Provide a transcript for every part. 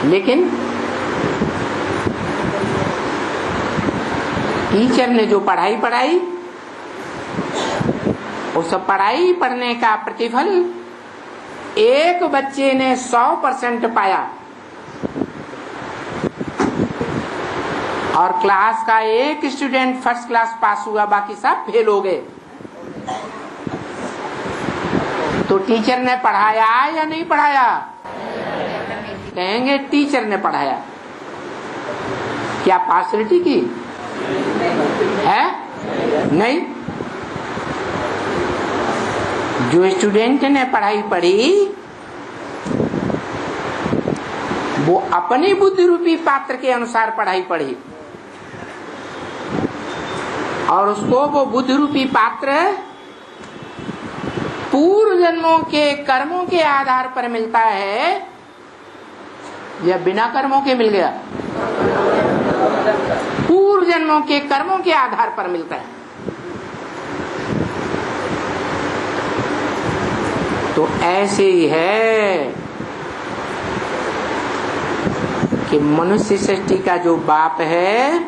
लेकिन टीचर ने जो पढ़ाई उस पढ़ाई पढ़ने का प्रतिफल एक बच्चे ने 100% पाया और क्लास का एक स्टूडेंट फर्स्ट क्लास पास हुआ, बाकी सब फेल हो गए। तो टीचर ने पढ़ाया या नहीं पढ़ाया? कहेंगे टीचर ने पढ़ाया। क्या पार्शलिटी की है? नहीं। जो स्टूडेंट ने पढ़ाई पढ़ी वो अपनी बुद्धि रूपी पात्र के अनुसार पढ़ाई पढ़ी और उसको वो बुद्धि रूपी पात्र पूर्व जन्मों के कर्मों के आधार पर मिलता है या बिना कर्मों के मिल गया? पूर्व जन्मों के कर्मों के आधार पर मिलता है। तो ऐसे ही है कि मनुष्य सृष्टि का जो बाप है,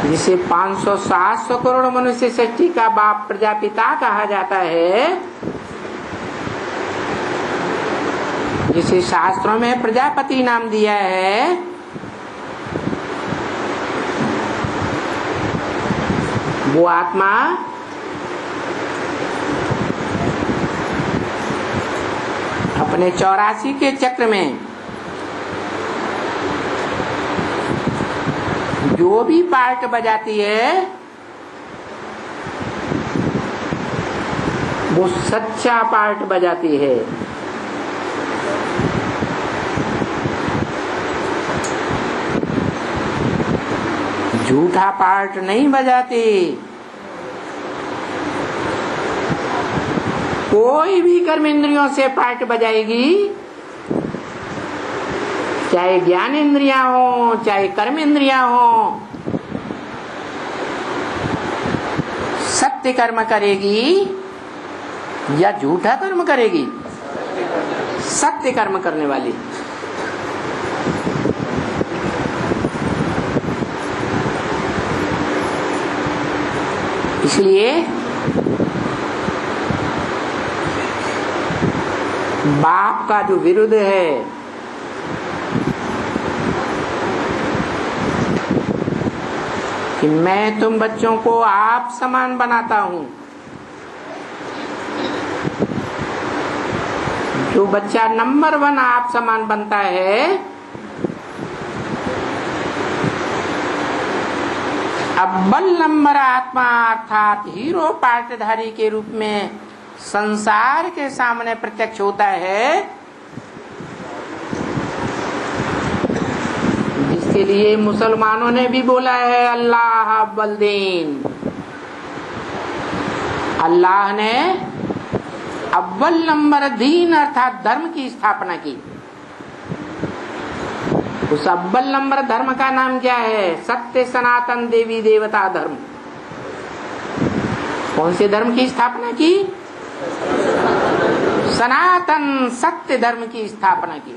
जिसे 500-700 करोड़ मनुष्य सृष्टि का बाप प्रजापिता कहा जाता है, जिसे शास्त्रों में प्रजापति नाम दिया है, वो आत्मा अपने 84 के चक्र में जो भी पार्ट बजाती है वो सच्चा पार्ट बजाती है। झूठा पार्ट नहीं बजाती। कोई भी कर्म इंद्रियों से पार्ट बजाएगी, चाहे ज्ञान इंद्रियां हो चाहे कर्म इंद्रियां हो, सत्य कर्म करेगी या झूठा कर्म करेगी? सत्य कर्म करने वाली। इसलिए बाप का जो विरुद्ध है, कि मैं तुम बच्चों को आप समान बनाता हूं, जो बच्चा नंबर 1 आप समान बनता है, अव्वल नंबर आत्मा अर्थात हीरो पार्टधारी के रूप में संसार के सामने प्रत्यक्ष होता है, जिसके लिए मुसलमानों ने भी बोला है अल्लाह अव्वल दीन। अल्लाह ने अव्वल नंबर दीन अर्थात धर्म की स्थापना की। उस अव्वल नंबर धर्म का नाम क्या है? सत्य सनातन देवी देवता धर्म। कौन से धर्म की स्थापना की? सनातन सत्य धर्म की स्थापना की।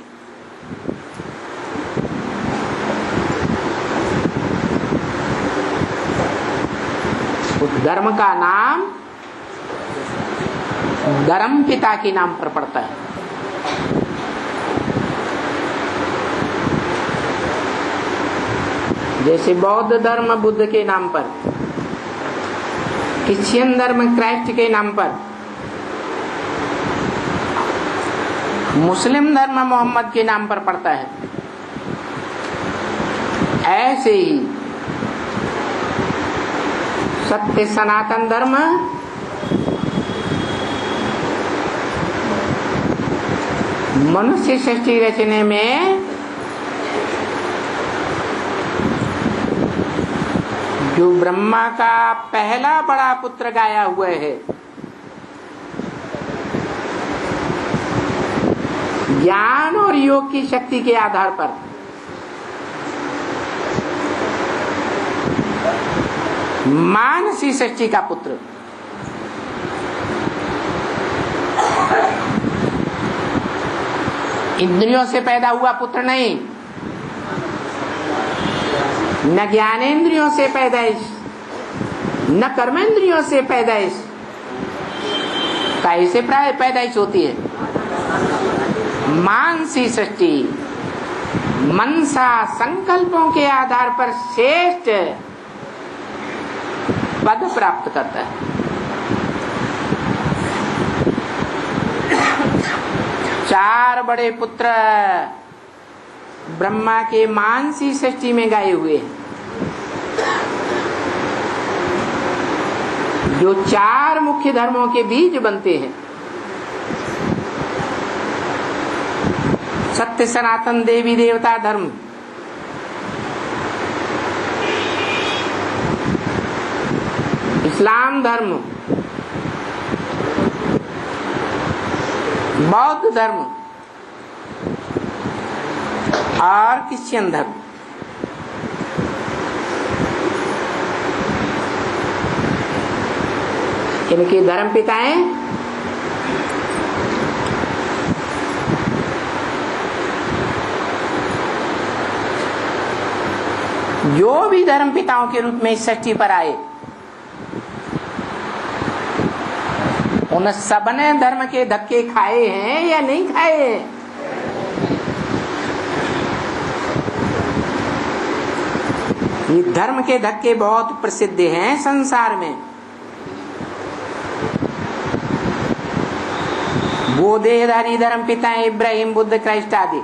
उस धर्म का नाम धर्म पिता के नाम पर पड़ता है। जैसे बौद्ध धर्म बुद्ध के नाम पर, क्रिश्चियन धर्म क्राइस्ट के नाम पर, मुस्लिम धर्म मोहम्मद के नाम पर पड़ता है, ऐसे ही सत्य सनातन धर्म मनुष्य सृष्टि रचने में जो ब्रह्मा का पहला बड़ा पुत्र गाया हुआ है, ज्ञान और योग की शक्ति के आधार पर मानसी सृष्टि का पुत्र, इंद्रियों से पैदा हुआ पुत्र नहीं, न ज्ञानेंद्रियों से पैदाइश, न कर्मेंद्रियों से पैदाइश। कैसे पैदाइश होती है? मानसी सृष्टि मनसा संकल्पों के आधार पर श्रेष्ठ पद प्राप्त करता है। चार बड़े पुत्र ब्रह्मा के मानसी सृष्टि में गाये हुए हैं, जो चार मुख्य धर्मों के बीज बनते हैं। सत्य सनातन देवी देवता धर्म, इस्लाम धर्म, बौद्ध धर्म और क्रिश्चियन धर्म। इनके धर्म पिताएं जो भी धर्म पिताओं के रूप में इस सृष्टि पर आए, उन सबने धर्म के धक्के खाए हैं या नहीं खाए हैं? ये धर्म के धक्के बहुत प्रसिद्ध हैं संसार में। वो देहधारी धर्म पिता इब्राहिम, बुद्ध, क्राइस्ट आदि,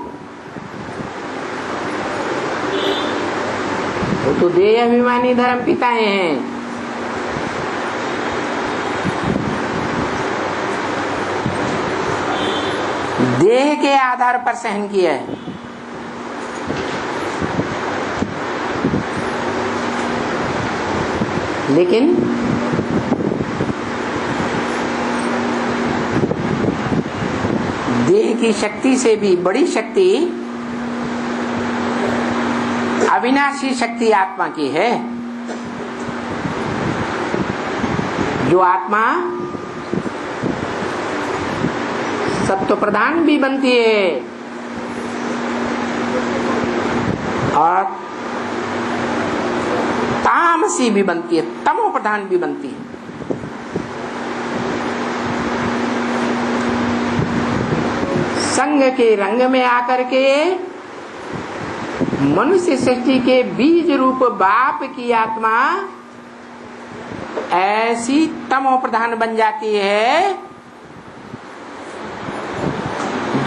वो तो देह अभिमानी धर्म पिताएं हैं। देह के आधार पर सहन किया है। लेकिन देह की शक्ति से भी बड़ी शक्ति अविनाशी शक्ति आत्मा की है। जो आत्मा सत्व प्रधान भी बनती है और तामसी भी बनती है, तमो प्रधान भी बनती है। संग के रंग में आकर के मनुष्य सृष्टि के बीज रूप बाप की आत्मा ऐसी तमो प्रधान बन जाती है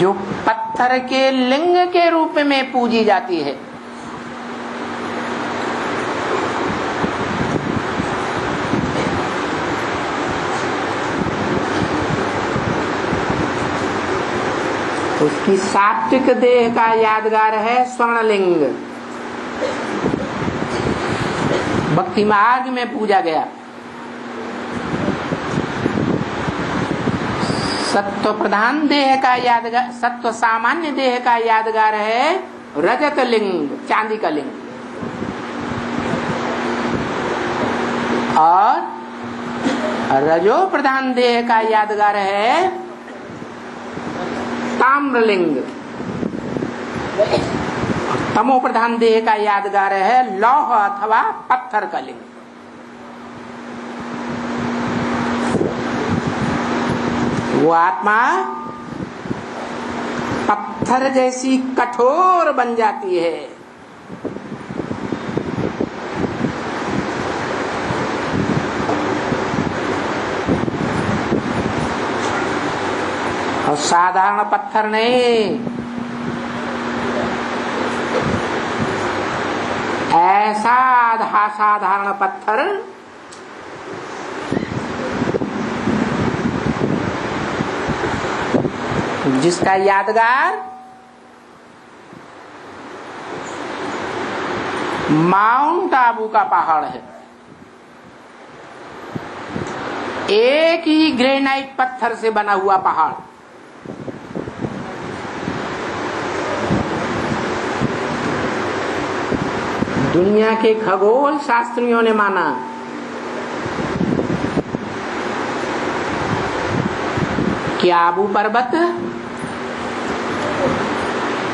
जो पत्थर के लिंग के रूप में पूजी जाती है। उसकी सात्विक देह का यादगार है स्वर्णलिंग, भक्ति मार्ग में पूजा गया। सत्व प्रधान देह का यादगार, सत्व सामान्य देह का यादगार है रजत लिंग, चांदी का लिंग। और रजो प्रधान देह का यादगार है ताम्रलिंग। तमो प्रधान देह का यादगार है लौह अथवा पत्थर का लिंग। वो आत्मा पत्थर जैसी कठोर बन जाती है। और साधारण पत्थर नहीं, ऐसा असाधारण पत्थर जिसका यादगार माउंट आबू का पहाड़ है। एक ही ग्रेनाइट पत्थर से बना हुआ पहाड़। दुनिया के खगोल शास्त्रियों ने माना कि आबू पर्वत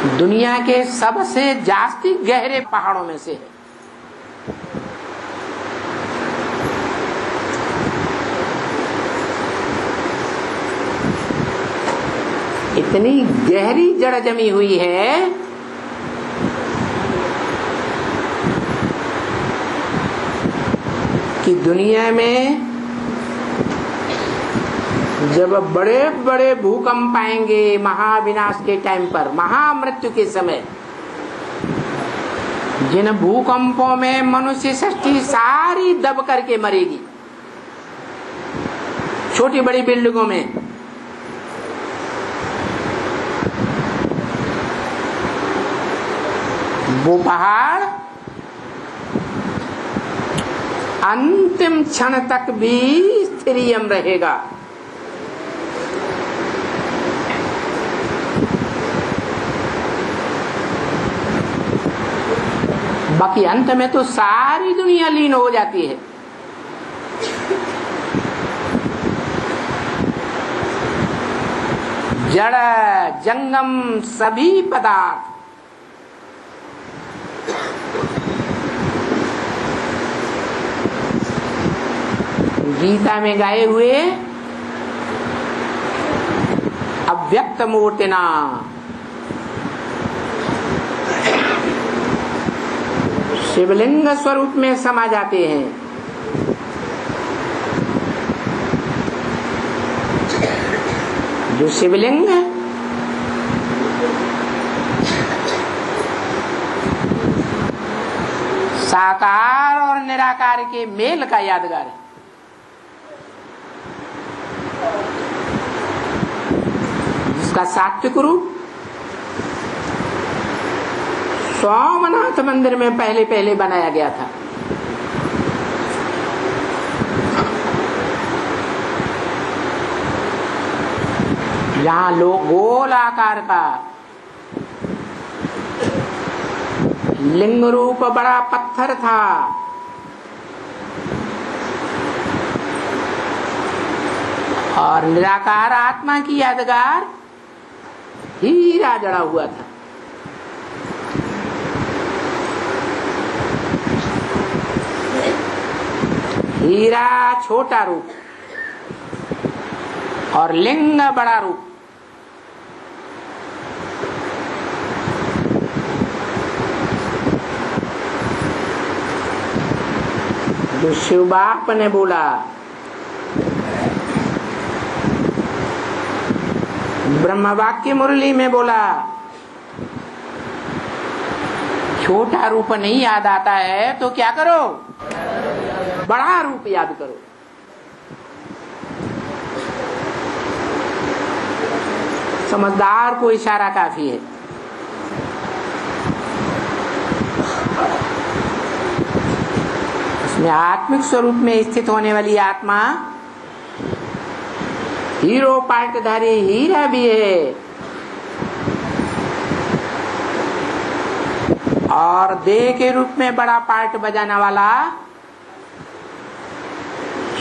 दुनिया के सबसे जास्ती गहरे पहाड़ों में से है। इतनी गहरी जड़ जमी हुई है कि दुनिया में जब बड़े बड़े भूकंप आएंगे महाविनाश के टाइम पर, महामृत्यु के समय, जिन भूकंपों में मनुष्य सृष्टि सारी दब करके मरेगी, छोटी बड़ी बिल्डिंगों में, वो पहाड़ अंतिम क्षण तक भी स्थिरियम रहेगा। बाकी अंत में तो सारी दुनिया लीन हो जाती है। जड़ जंगम सभी पदार्थ गीता में गाए हुए अव्यक्त मूर्तिना, शिवलिंग स्वरूप में समा जाते हैं। जो शिवलिंग साकार और निराकार के मेल का यादगार है। जिसका सात्विक रूप सोमनाथ मंदिर में पहले पहले बनाया गया था। यहाँ लोग गोल आकार का लिंग रूप बड़ा पत्थर था, और निराकार आत्मा की यादगार हीरा जड़ा हुआ था। हीरा छोटा रूप और लिंग बड़ा रूप। जो शिव बाप ने बोला, ब्रह्म वाक्य मुरली में बोला, छोटा रूप नहीं याद आता है तो क्या करो, बड़ा रूप याद करो। समझदार को इशारा काफी है। इसमें आत्मिक स्वरूप में स्थित होने वाली आत्मा हीरो पार्टधारी हीरा भी है, और देह के रूप में बड़ा पार्ट बजाने वाला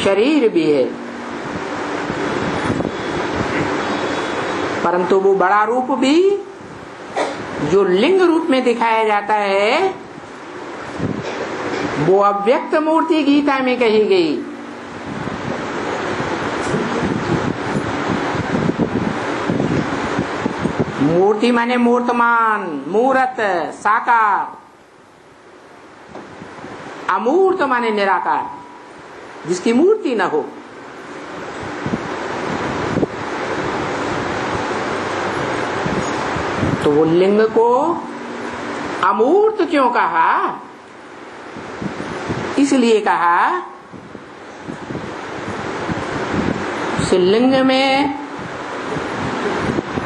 शरीर भी है। परंतु वो बड़ा रूप भी जो लिंग रूप में दिखाया जाता है, वो अव्यक्त मूर्ति गीता में कही गई। मूर्ति माने मूर्तमान, मूर्त, साकार। अमूर्त माने निराकार, जिसकी मूर्ति न हो। तो वो लिंग को अमूर्त क्यों कहा? इसलिए कहा उस लिंग में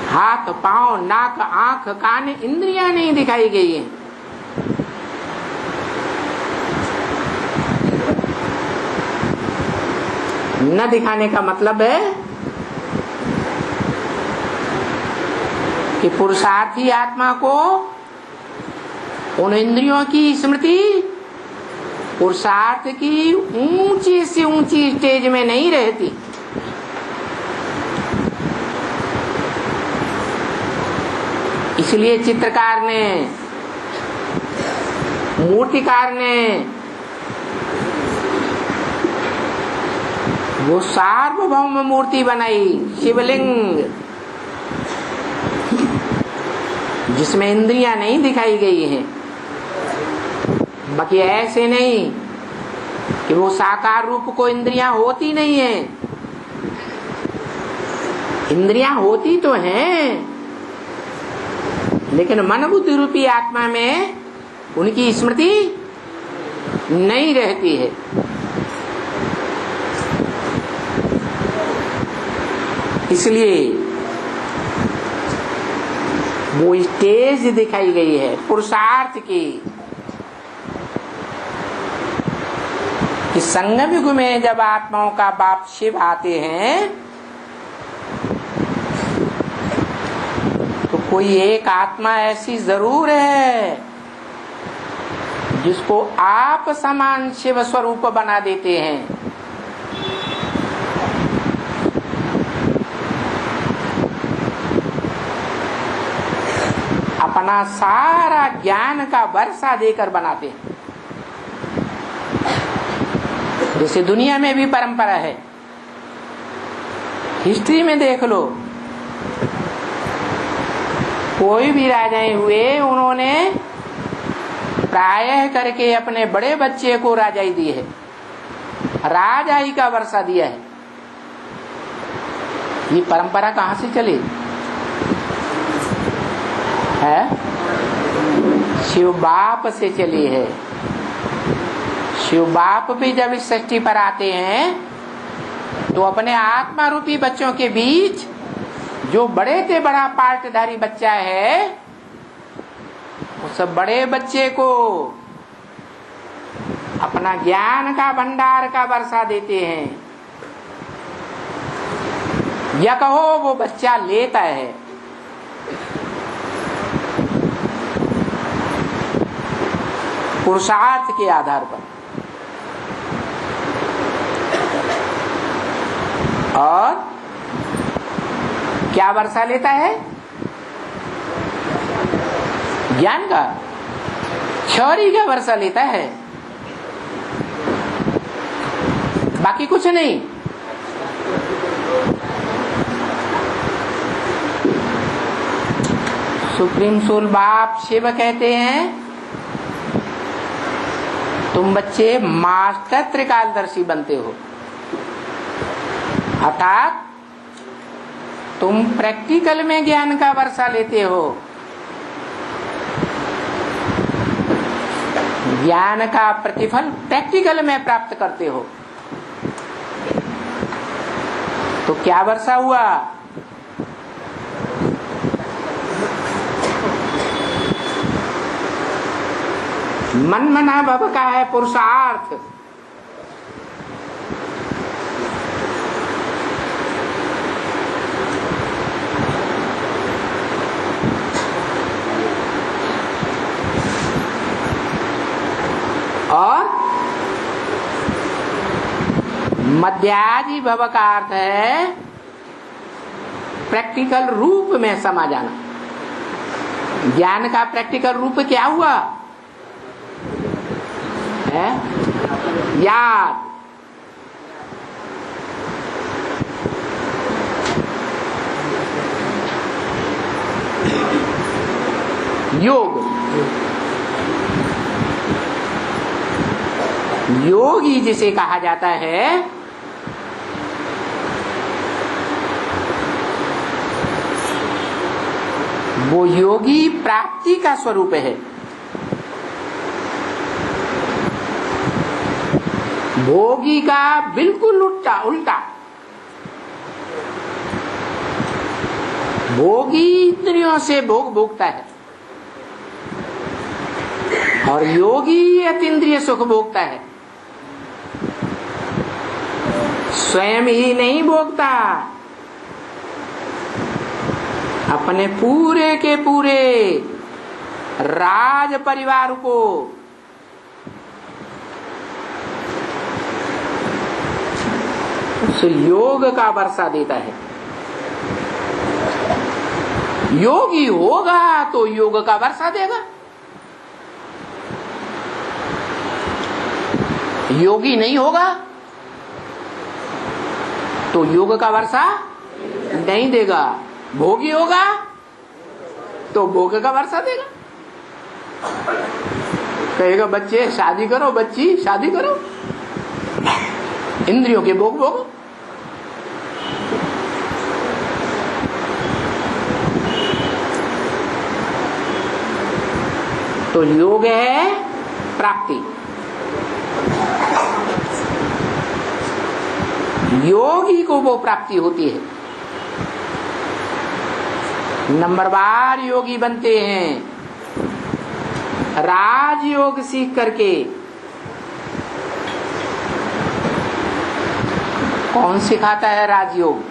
हाथ, पांव, नाक, आंख, कान, इंद्रियां नहीं दिखाई गई हैं। न दिखाने का मतलब है कि पुरुषार्थी आत्मा को उन इंद्रियों की स्मृति पुरुषार्थ की ऊंची से ऊंची स्टेज में नहीं रहती। इसलिए चित्रकार ने, मूर्तिकार ने वो सार्वभौम मूर्ति बनाई, शिवलिंग, जिसमें इंद्रियां नहीं दिखाई गई हैं। बाकी ऐसे नहीं कि वो साकार रूप को इंद्रियां होती नहीं है, इंद्रियां होती तो हैं, लेकिन मन बुद्धि रूपी आत्मा में उनकी स्मृति नहीं रहती है। इसलिए वो स्टेज दिखाई गई है पुरुषार्थ की, कि संगम युग में जब आत्माओं का बाप शिव आते हैं तो कोई एक आत्मा ऐसी जरूर है जिसको आप समान शिव स्वरूप बना देते हैं। अपना सारा ज्ञान का वर्षा देकर बनाते हैं। जैसे दुनिया में भी परंपरा है, हिस्ट्री में देख लो, कोई भी राजाएं हुए उन्होंने प्रायः करके अपने बड़े बच्चे को राजाई दी है, राजाई का वर्षा दिया है। ये परंपरा कहाँ से चली है? शिव बाप से चली है। शिव बाप भी जब इस सृष्टि पर आते हैं तो अपने आत्मा रूपी बच्चों के बीच जो बड़े से बड़ा पार्टधारी बच्चा है, उस बड़े बच्चे को अपना ज्ञान का भंडार का वर्षा देते हैं, या कहो वो बच्चा लेता है। पुरुषार्थ के आधार पर। और क्या वर्षा लेता है? ज्ञान का, शौर्य का वर्षा लेता है, बाकी कुछ नहीं। सुप्रीम सोल बाप शिव कहते हैं तुम बच्चे मास्टर त्रिकालदर्शी बनते हो, अर्थात तुम प्रैक्टिकल में ज्ञान का वर्षा लेते हो, ज्ञान का प्रतिफल प्रैक्टिकल में प्राप्त करते हो। तो क्या वर्षा हुआ? मन मना भव का है पुरुषार्थ। और मध्याजी भव का अर्थ है प्रैक्टिकल रूप में समा जाना। ज्ञान का प्रैक्टिकल रूप क्या हुआ है? याद। योग। योगी जिसे कहा जाता है वो योगी प्राप्ति का स्वरूप है। भोगी का बिल्कुल उल्टा। भोगी इंद्रियों से भोग भोगता है और योगी अतीन्द्रिय सुख भोगता है। स्वयं ही नहीं भोगता, अपने पूरे के पूरे राज परिवार को उस योग का वर्षा देता है। योगी होगा तो योग का वर्षा देगा, योगी नहीं होगा तो योग का वर्षा नहीं देगा, भोगी होगा तो भोग का वर्षा देगा। कहेगा बच्चे शादी करो, बच्ची शादी करो, इंद्रियों के भोग भोगो। तो योग है प्राप्ति, योगी को वो प्राप्ति होती है। नंबरवार योगी बनते हैं राजयोग सीख करके। कौन सिखाता है राजयोग?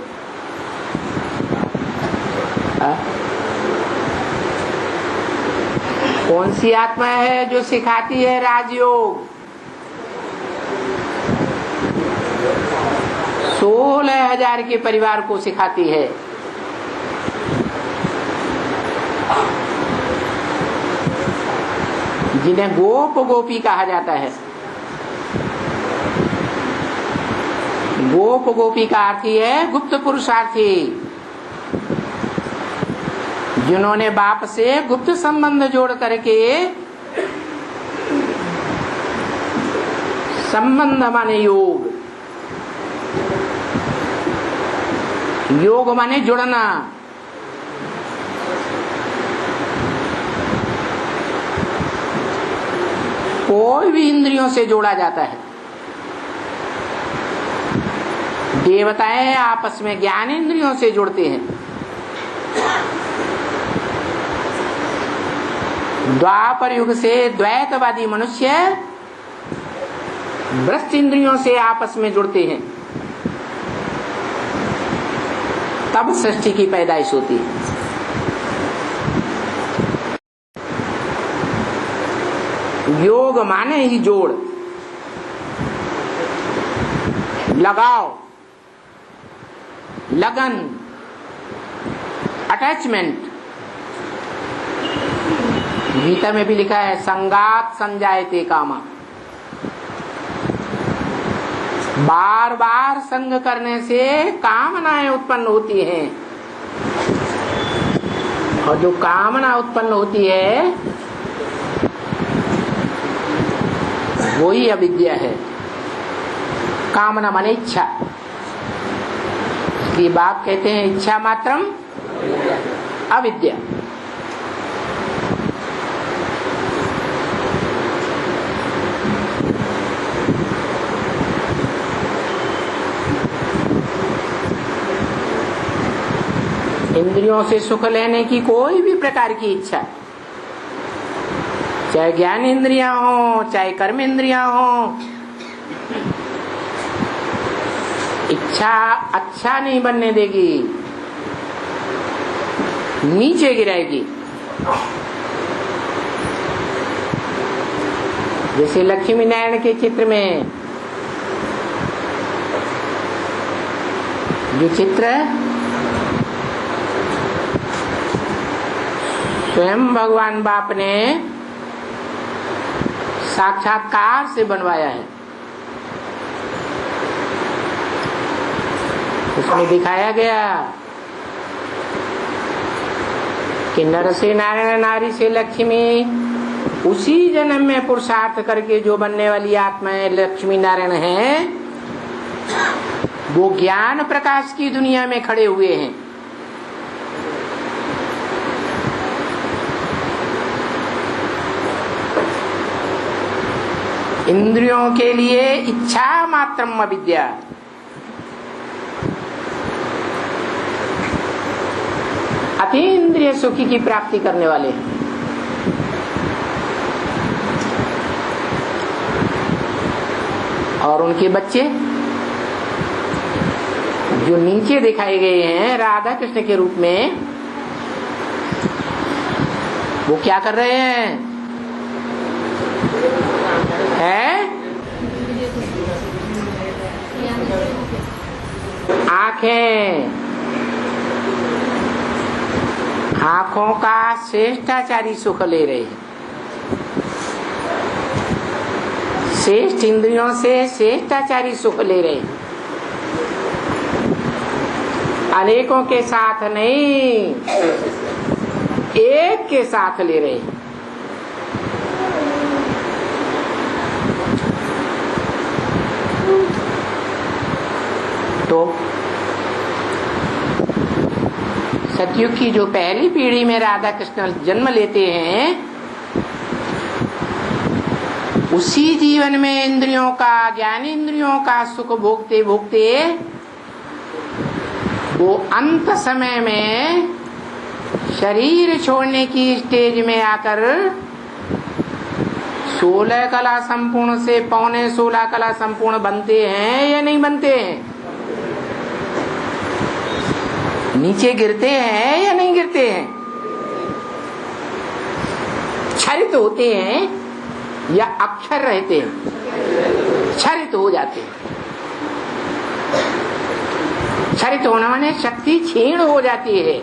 कौन सी आत्मा है जो सिखाती है राजयोग? 16,000 के परिवार को सिखाती है। जिन्हें गोप गोपी कहा जाता है। गोप गोपी का अर्थ है गुप्त पुरुषार्थी, जिन्होंने बाप से गुप्त संबंध जोड़ करके, संबंध माने योग, योग माने जुड़ना। कोई भी इंद्रियों से जोड़ा जाता है। देवताएं आपस में ज्ञान इंद्रियों से जुड़ते हैं। द्वापर युग से द्वैतवादी मनुष्य भ्रष्ट इंद्रियों से आपस में जुड़ते हैं, तब सृष्टि की पैदाइश होती है। योग माने ही जोड़, लगाव, लगन, अटैचमेंट। गीता में भी लिखा है संगात संजायते कामा। बार बार संग करने से कामनाएं उत्पन्न होती हैं, और जो कामना उत्पन्न होती है वही अविद्या है। कामना माने इच्छा। इसलिए बाप कहते हैं इच्छा मात्रम अविद्या। इंद्रियों से सुख लेने की कोई भी प्रकार की इच्छा, चाहे ज्ञान इंद्रियां हो चाहे कर्म इंद्रियां हो, इच्छा अच्छा नहीं बनने देगी, नीचे गिराएगी। जैसे लक्ष्मी नारायण के चित्र में जो चित्र स्वयं भगवान बाप ने साक्षात्कार से बनवाया है, उसमें दिखाया गया कि नर से नारायण, नारी से लक्ष्मी, उसी जन्म में पुरुषार्थ करके जो बनने वाली आत्माएं लक्ष्मी नारायण हैं, वो ज्ञान प्रकाश की दुनिया में खड़े हुए हैं। इंद्रियों के लिए इच्छा मात्रम अविद्या। अतीन्द्रिय सुखी की प्राप्ति करने वाले हैं। और उनके बच्चे जो नीचे दिखाए गए हैं राधा कृष्ण के रूप में, वो क्या कर रहे हैं? आंखें, आंखों का श्रेष्ठाचारी सुख ले रहे हैं, श्रेष्ठ इंद्रियों से श्रेष्ठाचारी सुख ले रहे हैं, अनेकों के साथ नहीं, एक के साथ ले रहे हैं। तो सतयुग की जो पहली पीढ़ी में राधा कृष्ण जन्म लेते हैं, उसी जीवन में इंद्रियों का, ज्ञान इंद्रियों का सुख भोगते भोगते वो अंत समय में शरीर छोड़ने की स्टेज में आकर 16 कला संपूर्ण से पौने 16 कला संपूर्ण बनते हैं या नहीं बनते हैं? नीचे गिरते हैं या नहीं गिरते हैं? क्षरित होते हैं या अक्षर रहते हैं? क्षरित हो जाते हैं। क्षरित होने माने शक्ति क्षीण हो जाती है।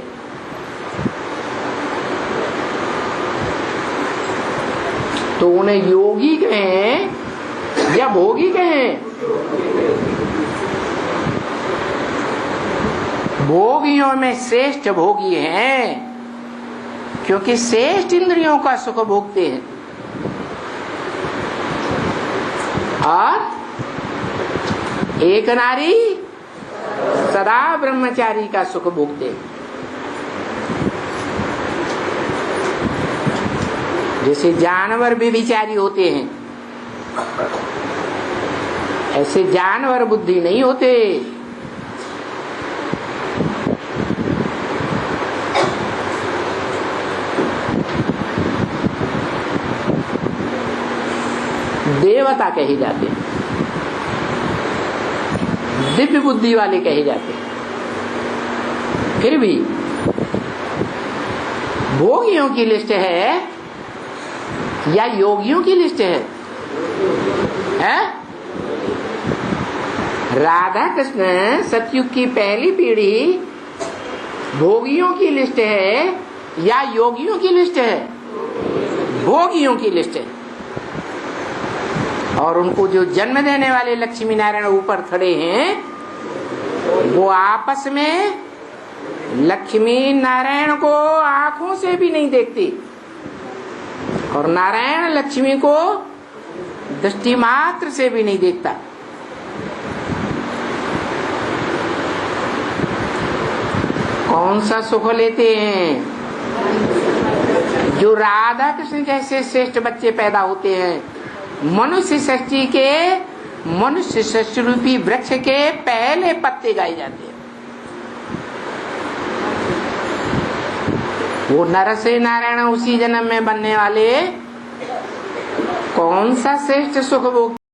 तो उन्हें योगी कहें या भोगी कहें? भोगियों में श्रेष्ठ भोगी हैं, क्योंकि श्रेष्ठ इंद्रियों का सुख भोगते हैं। और एक नारी सदा ब्रह्मचारी का सुख भोगते हैं। जैसे जानवर भी विचारी होते हैं, ऐसे जानवर बुद्धि नहीं होते। देवता कहे जाते हैं, दिव्य बुद्धि वाले कहे जाते हैं। फिर भी भोगियों की लिस्ट है या योगियों की लिस्ट है? राधा कृष्ण सतयुग की पहली पीढ़ी भोगियों की लिस्ट है या योगियों की लिस्ट है? भोगियों की लिस्ट है। और उनको जो जन्म देने वाले लक्ष्मी नारायण ऊपर खड़े हैं, वो आपस में लक्ष्मी नारायण को आंखों से भी नहीं देखती और नारायण लक्ष्मी को दृष्टि मात्र से भी नहीं देखता। कौन सा सुख लेते हैं? जो राधा कृष्ण जैसे श्रेष्ठ बच्चे पैदा होते हैं, मनुष्य सृष्टि के, मनुष्य सृष्टि रूपी वृक्ष के पहले पत्ते गाए जाते हैं। वो नर से नारायण उसी जन्म में बनने वाले कौन सा श्रेष्ठ सुख भोग